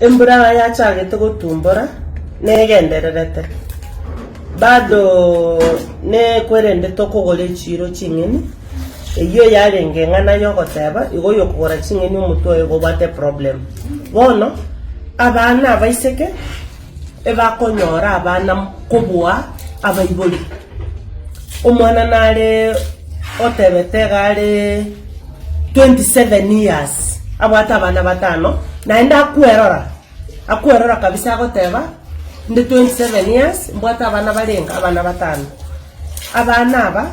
embura yachagete gutumbura negendererete bado ne kwerende tokogole chiro chingeni iyo yarenge ngana yogoteba igo yokugora chingeni umutwe go bate problem bono abana abaiseke ebakonyora abana kubwa abaiboli umwana nare otebete gare 27 years abata abana batano naenda akwerora kabisa goteba ndi 27 years mbwata abana barenga abana batano abana aba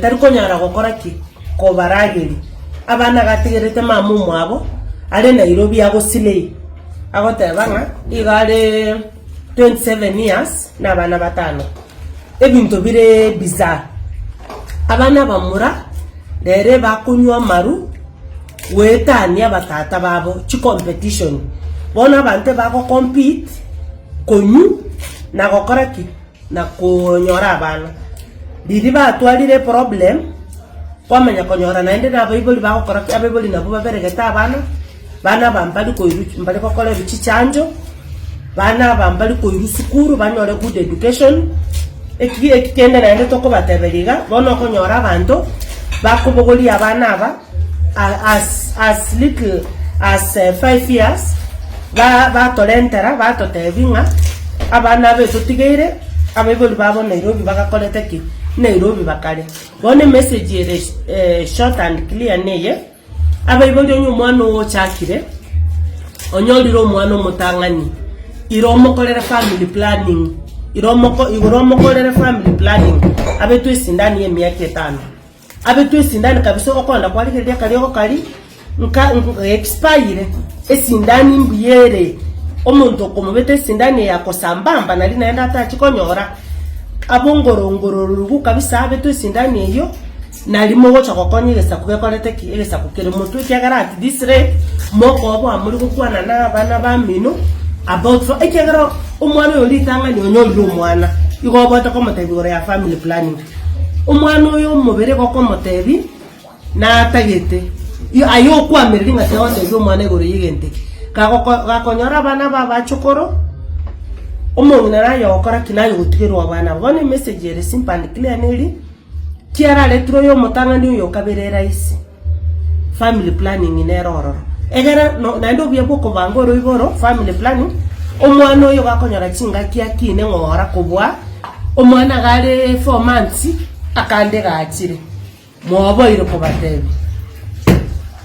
tari konyara gukora ki ko baragiri abana gatigirite mamu mwabo ari Nairobi agosile agoteba nga igare 27 years na abana batano ebintu bire bizarre abana bamura rere bakunywa maru wetania batata babo chi competition bona bante bako compete konyu na gokora ki na konyora abana didi batwalire problem kwamenya konyora naende na baiboli bakokora ki abaiboli nabo baberegeta abana bana bambali koiru mbali kokole bichichanjo bana bambali koiru sukuru banyore good education ekigenda naende toko bateberiga bona konyora abanto bakobogoli abana aba as little as 5 years ba tolentera ba totebinga abana beto tigere abeboli babo Nairobi bakakolete ki Nairobi bakale bone message ere short and clear neye abeboli onyu mwana wo chakire onyoliro mwana mutangani iromo kolera family planning iromo kolera family planning abetu isindani ye miaka 5 abetu isindani kabisa okonda kwalikiria kalioko kali nka expire esindani mbiyere omuntu komubete sindani yako sambamba nali naenda ata chikonyora abongorongoruru kabisa abetu sindani iyo nalimo gocha kokonyegesa kugekorete ki egesa kukere muntu kyagara at this rate moko abo amuri kukwana na bana bamino about for ekegero umwana yo litanga ni onyoliro umwana igobota ko mutebigore ya family planning umwana yo mubere ko mutebi na tagete yo ayo kwa meringa teote yo mwana gore yigente gakonyora bana baba chokoro umuntu narayo okora kinayo gutigirwa abana bone message ere simple and clear nili kiara letro yo mutanga ndi yo kaberera isi family planning ineroro egera no nando biyako kubangoro igoro family planning umwana yo gakonyora chinga kine ngora kubwa umwana gare 4 months akande gachire mwobo iro kubatebi